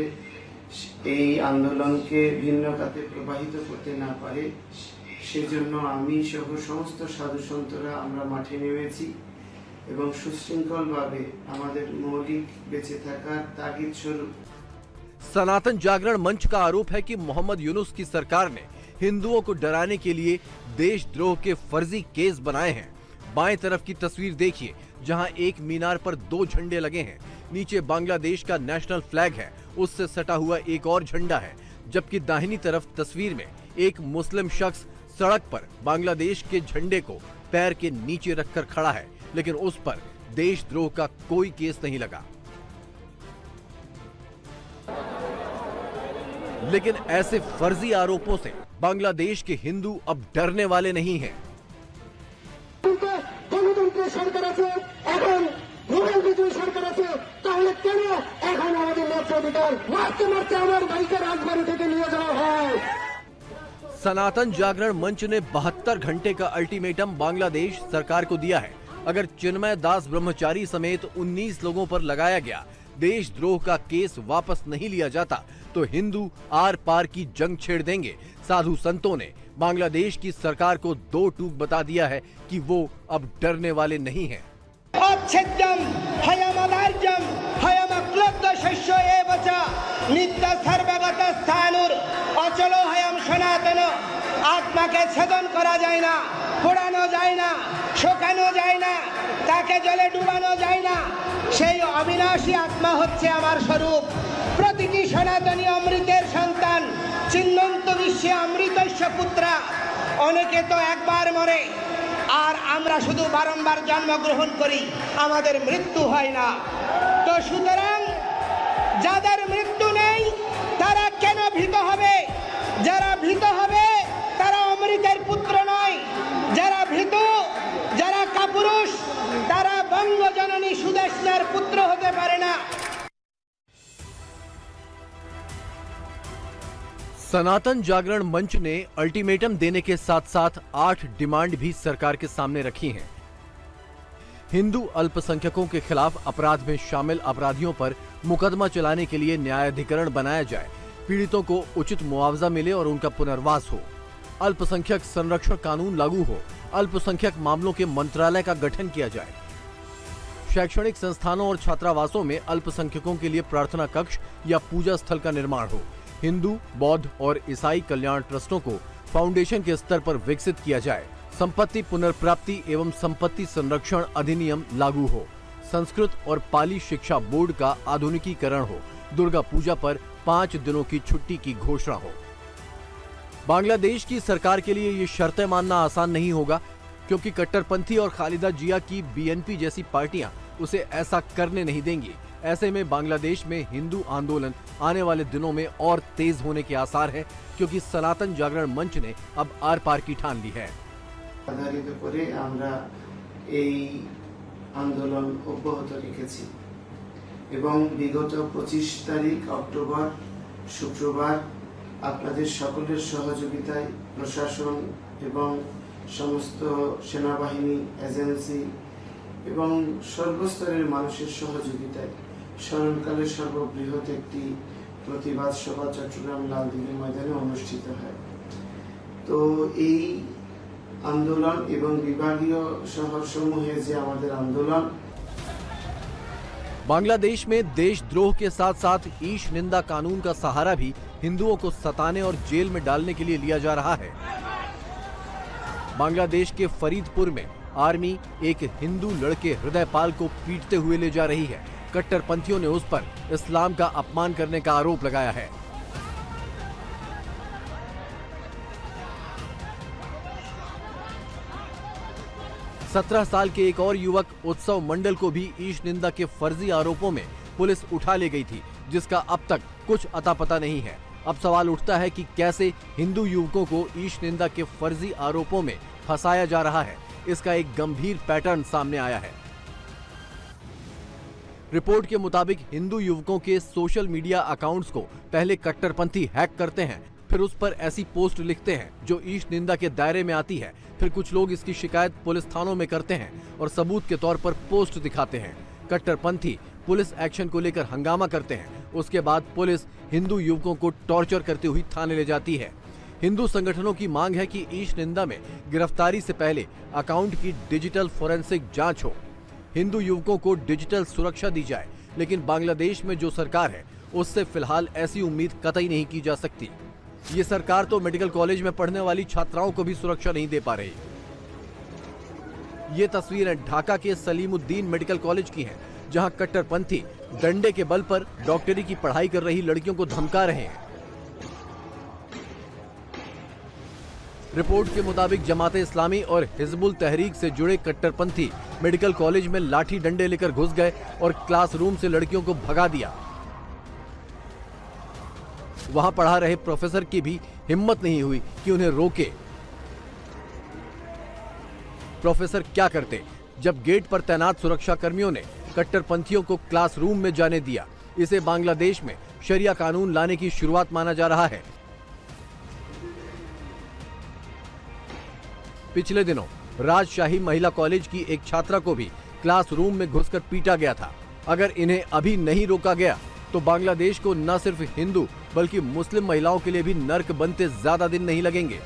এই আন্দোলনকে ভিন্ন খাতে প্রবাহিত করতে না পারে সেজন্য আমি সহ সমস্ত সাধু সন্তরা আমরা মাঠে নেমেছি এবং সুশৃঙ্খলভাবে আমাদের মৌলিক বেঁচে থাকার তাগিদ স্বরূপ। सनातन जागरण मंच का आरोप है कि मोहम्मद यूनुस की सरकार ने हिंदुओं को डराने के लिए देशद्रोह के फर्जी केस बनाए हैं। बाएं तरफ की तस्वीर देखिए, जहां एक मीनार पर 2 झंडे लगे हैं, नीचे बांग्लादेश का नेशनल फ्लैग है, उससे सटा हुआ एक और झंडा है, जबकि दाहिनी तरफ तस्वीर में एक मुस्लिम शख्स सड़क पर बांग्लादेश के झंडे को पैर के नीचे रखकर खड़ा है, लेकिन उस पर देशद्रोह का कोई केस नहीं लगा। लेकिन ऐसे फर्जी आरोपों से बांग्लादेश के हिंदू अब डरने वाले नहीं हैं। सनातन जागरण मंच ने 72 घंटे का अल्टीमेटम बांग्लादेश सरकार को दिया है। अगर चिन्मय दास ब्रह्मचारी समेत 19 लोगों पर लगाया गया देशद्रोह का केस वापस नहीं लिया जाता तो हिंदू आर पार की जंग छेड़ देंगे। साधु संतों ने बांग्लादेश की सरकार को 2 टूक बता दिया है कि वो अब डरने वाले नहीं हैं। आत्मा के छेदन करा जाए ना, पोड़ानो जाए ना, शोकानो जाए ना, ताके जले डुबानो जाए ना, সেই অবিনাশী আত্মা হচ্ছে আমার স্বরূপ। প্রতিটি সনাতনী অমৃতের সন্তান, চিন্মন্ত বিশ্বে অমৃতস্য পুত্রা। অনেকে তো একবার মরে আর আমরা শুধু বারংবার জন্মগ্রহণ করি, আমাদের মৃত্যু হয় না। তো সুতরাং যাদের মৃত্যু নেই তারা কেন ভীত হবে? যারা ভীত হবে তারা অমৃতের পুত্র নয়। যারা ভীত, যারা কাপুরুষ, তারা বঙ্গজননী সুদেশনার পুত্র হতে পারে না। सनातन जागरण मंच ने अल्टीमेटम देने के साथ साथ 8 डिमांड भी सरकार के सामने रखी हैं। हिंदू अल्पसंख्यकों के खिलाफ अपराध में शामिल अपराधियों पर मुकदमा चलाने के लिए न्यायाधिकरण बनाया जाए, पीड़ितों को उचित मुआवजा मिले और उनका पुनर्वास हो, अल्पसंख्यक संरक्षण कानून लागू हो, अल्पसंख्यक मामलों के मंत्रालय का गठन किया जाए, शैक्षणिक संस्थानों और छात्रावासों में अल्पसंख्यकों के लिए प्रार्थना कक्ष या पूजा स्थल का निर्माण हो, हिंदू, बौद्ध और ईसाई कल्याण ट्रस्टों को फाउंडेशन के स्तर पर विकसित किया जाए, संपत्ति पुनर्प्राप्ति एवं संपत्ति संरक्षण अधिनियम लागू हो, संस्कृत और पाली शिक्षा बोर्ड का आधुनिकीकरण हो, दुर्गा पूजा पर 5 दिनों की छुट्टी की घोषणा हो। बांग्लादेश की सरकार के लिए ये शर्तें मानना आसान नहीं होगा, क्योंकि कट्टरपंथी और खालिदा जिया की बीएनपी जैसी पार्टियां उसे ऐसा करने नहीं देंगी। ऐसे में बांग्लादेश में हिंदू आंदोलन आने वाले दिनों में और तेज होने के आसार है, क्योंकि सनातन जागरण मंच ने अब आर पार की ठान ली है। আধারিত করে আমরা এই আন্দোলন অব্যাহত রেখেছি এবং বিগত 25 তারিখ অক্টোবর শুক্রবার আপনাদের সকলের সহযোগিতায় প্রশাসন এবং সমস্ত সেনাবাহিনী এজেন্সি এবং সর্বস্তরের মানুষের সহযোগিতায় স্মরণকালের সর্ববৃহৎ একটি প্রতিবাদ সভা চট্টগ্রাম লালদিঘি ময়দানে অনুষ্ঠিত হয়। তো এই আন্দোলন এবং বিভাগীয় শহরসমূহে যে আমাদের আন্দোলন, बांग्लादेश में देशद्रोह के साथ साथ ईश निंदा कानून का सहारा भी हिंदुओं को सताने और जेल में डालने के लिए लिया जा रहा है। बांग्लादेश के फरीदपुर में आर्मी एक हिंदू लड़के हृदयपाल को पीटते हुए ले जा रही है। कट्टरपंथियों ने उस पर इस्लाम का अपमान करने का आरोप लगाया है। सत्रह साल के एक और युवक उत्सव मंडल को भी ईश निंदा के फर्जी आरोपों में पुलिस उठा ले गई थी, जिसका अब तक कुछ अता पता नहीं है। अब सवाल उठता है कि कैसे हिंदू युवकों को ईश निंदा के फर्जी आरोपों में फंसाया जा रहा है। इसका एक गंभीर पैटर्न सामने आया है। रिपोर्ट के मुताबिक हिंदू युवकों के सोशल मीडिया अकाउंट्स को पहले कट्टरपंथी हैक करते हैं, फिर उस पर ऐसी पोस्ट लिखते हैं जो ईश निंदा के दायरे में आती है। फिर कुछ लोग इसकी शिकायत पुलिस थानों में करते हैं और सबूत के तौर पर पोस्ट दिखाते हैं। कट्टरपंथी पुलिस एक्शन को लेकर हंगामा करते हैं। उसके बाद पुलिस हिंदू युवकों को टॉर्चर करती हुई थाने ले जाती है। हिंदू संगठनों की मांग है कि ईश निंदा में गिरफ्तारी से पहले अकाउंट की डिजिटल फोरेंसिक जांच हो, हिंदू युवकों को डिजिटल सुरक्षा दी जाए। लेकिन बांग्लादेश में जो सरकार है उससे फिलहाल ऐसी उम्मीद कतई नहीं की जा सकती। ये सरकार तो मेडिकल कॉलेज में पढ़ने वाली छात्राओं को भी सुरक्षा नहीं दे पा रही। ये तस्वीरें ढाका के सलीमुद्दीन मेडिकल कॉलेज की हैं, जहां कट्टरपंथी डंडे के बल पर डॉक्टरी की पढ़ाई कर रही लड़कियों को धमका रहे हैं। रिपोर्ट के मुताबिक जमाते इस्लामी और हिजबुल तहरीक से जुड़े कट्टरपंथी मेडिकल कॉलेज में लाठी डंडे लेकर घुस गए और क्लासरूम से लड़कियों को भगा दिया। वहां पढ़ा रहे प्रोफेसर की भी हिम्मत नहीं हुई कि उन्हें रोके। प्रोफेसर क्या करते जब गेट पर तैनात सुरक्षा कर्मियों ने कट्टरपंथियों को क्लासरूम में जाने दिया। इसे बांग्लादेश में शरिया कानून लाने की शुरुआत माना जा रहा है। पिछले दिनों राजशाही महिला कॉलेज की एक छात्रा को भी क्लासरूम में घुसकर पीटा गया था। अगर इन्हें अभी नहीं रोका गया तो बांग्लादेश को न सिर्फ हिंदू बल्कि मुस्लिम महिलाओं के लिए भी नर्क बनते ज्यादा दिन नहीं लगेंगे।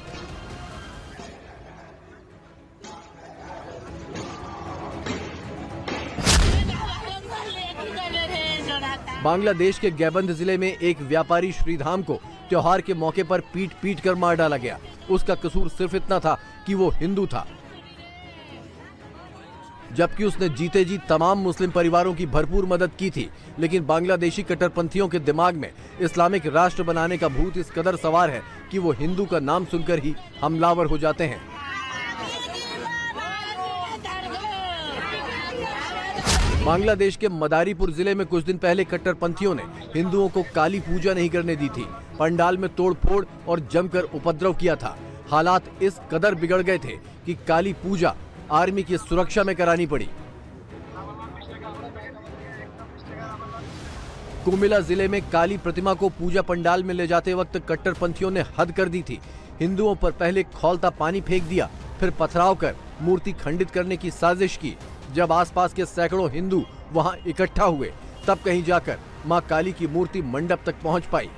बांग्लादेश के गैबंद जिले में एक व्यापारी श्रीधाम को त्योहार के मौके पर पीट पीट कर मार डाला गया। उसका कसूर सिर्फ इतना था कि वो हिंदू था, जबकि उसने जीते जी तमाम मुस्लिम परिवारों की भरपूर मदद की थी। लेकिन बांग्लादेशी कट्टरपंथियों के दिमाग में इस्लामिक राष्ट्र बनाने का भूत इस कदर सवार है कि वो हिंदू का नाम सुनकर ही हमलावर हो जाते हैं। बांग्लादेश के मदारीपुर जिले में कुछ दिन पहले कट्टरपंथियों ने हिंदुओं को काली पूजा नहीं करने दी थी। पंडाल में तोड़फोड़ और जमकर उपद्रव किया था। हालात इस कदर बिगड़ गए थे कि काली पूजा आर्मी की सुरक्षा में करानी पड़ी। कुमिला जिले में काली प्रतिमा को पूजा पंडाल में ले जाते वक्त कट्टरपंथियों ने हद कर दी थी। हिंदुओं पर पहले खौलता पानी फेंक दिया, फिर पथराव कर मूर्ति खंडित करने की साजिश की। जब आसपास के सैकड़ों हिंदू वहां इकट्ठा हुए तब कहीं जाकर मां काली की मूर्ति मंडप तक पहुंच पाई।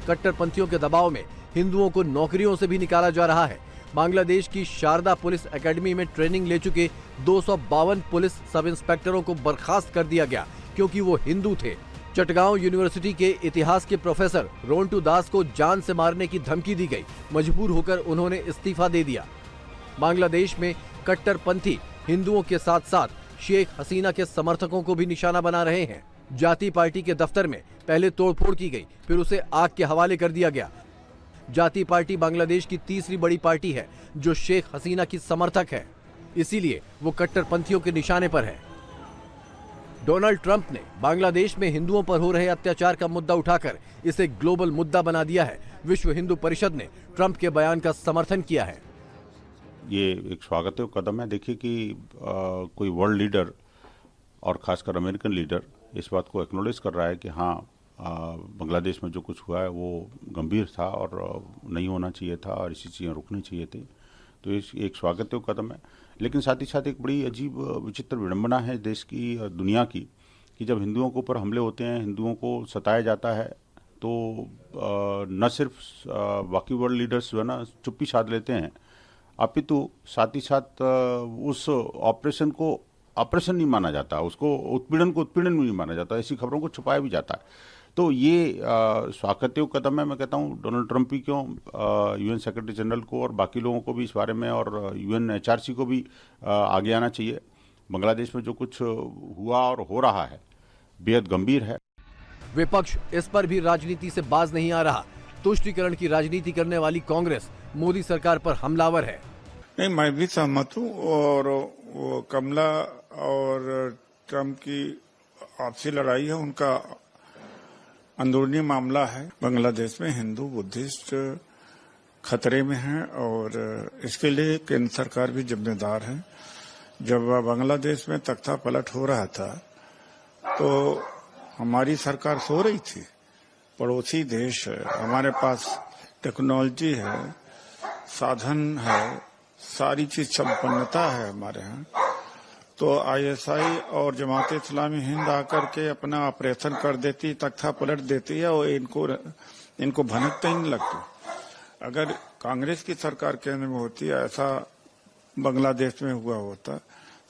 कट्टरपंथियों के दबाव में हिंदुओं को नौकरियों से भी निकाला जा रहा है। बांग्लादेश की शारदा पुलिस एकेडमी में ट्रेनिंग ले चुके 252 पुलिस सब इंस्पेक्टरों को बर्खास्त कर दिया गया क्योंकि वो हिंदू थे। चटगांव यूनिवर्सिटी के इतिहास के प्रोफेसर रोंटू दास को जान से मारने की धमकी दी गई। मजबूर होकर उन्होंने इस्तीफा दे दिया। बांग्लादेश में कट्टरपंथी हिंदुओं के साथ साथ शेख हसीना के समर्थकों को भी निशाना बना रहे हैं। जाति पार्टी के दफ्तर में पहले तोड़फोड़ की गई, फिर उसे आग के हवाले कर दिया गया। जाति पार्टी बांग्लादेश की तीसरी बड़ी पार्टी है जो शेख हसीना की समर्थक है, इसीलिए वो कट्टरपंथियों के निशाने पर है। डोनाल्ड ट्रंप ने बांग्लादेश में हिंदुओं पर हो रहे अत्याचार का मुद्दा उठाकर इसे ग्लोबल मुद्दा बना दिया है। विश्व हिंदू परिषद ने ट्रंप के बयान का समर्थन किया है। ये एक स्वागत कदम है। देखिए कि कोई वर्ल्ड लीडर और खासकर अमेरिकन लीडर इस बात को एक्नॉलेज कर रहा है कि हाँ, बांग्लादेश में जो कुछ हुआ है वो गंभीर था और नहीं होना चाहिए था और इसी चीज़ें रुकनी चाहिए थी। तो ये एक स्वागत कदम है। लेकिन साथ ही साथ एक बड़ी अजीब विचित्र विडंबना है देश की और दुनिया की कि जब हिंदुओं के ऊपर हमले होते हैं, हिंदुओं को सताया जाता है, तो न सिर्फ बाकी वर्ल्ड लीडर्स जो है ना चुप्पी साध लेते हैं, अपितु साथ ही साथ उस ऑपरेशन को ऑपरेशन नहीं माना जाता, उसको उत्पीड़न को उत्पीड़न नहीं माना जाता, ऐसी खबरों को छुपाया भी जाता है। तो ये स्वागत कदम है। मैं कहता हूँ डोनाल्ड ट्रंप ही क्यों, यूएन सेक्रेटरी जनरल को और बाकी लोगों को भी इस बारे में और यूएनएचआरसी को भी आगे आना चाहिए। बांग्लादेश में जो कुछ हुआ और हो रहा है बेहद गंभीर है। विपक्ष इस पर भी राजनीति से बाज नहीं आ रहा। तुष्टीकरण की राजनीति करने वाली कांग्रेस मोदी सरकार पर हमलावर है। नहीं, मैं भी सहमत हूँ। और वो कमला और ट्रंप की आपसी लड़ाई है, उनका अंदरूनी मामला है। बांग्लादेश में हिंदू बुद्धिस्ट खतरे में हैं और इसके लिए केंद्र सरकार भी जिम्मेदार है। जब बांग्लादेश में तख्ता पलट हो रहा था तो हमारी सरकार सो रही थी। पड़ोसी देश है, हमारे पास टेक्नोलॉजी है, साधन है, सारी चीज संपन्नता है हमारे यहाँ। तो आईएसआई और जमात इस्लामी हिंद आकर के अपना ऑपरेशन कर देती, तख्ता पलट देती है और इनको भनक तो नहीं लगती। अगर कांग्रेस की सरकार केंद्र में होती, ऐसा बांग्लादेश में हुआ होता,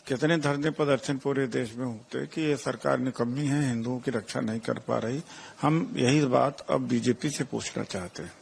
कितने धरने प्रदर्शन पूरे देश में होते कि ये सरकार निकम्मी है, हिंदुओं की रक्षा नहीं कर पा रही। हम यही बात अब बीजेपी से पूछना चाहते हैं।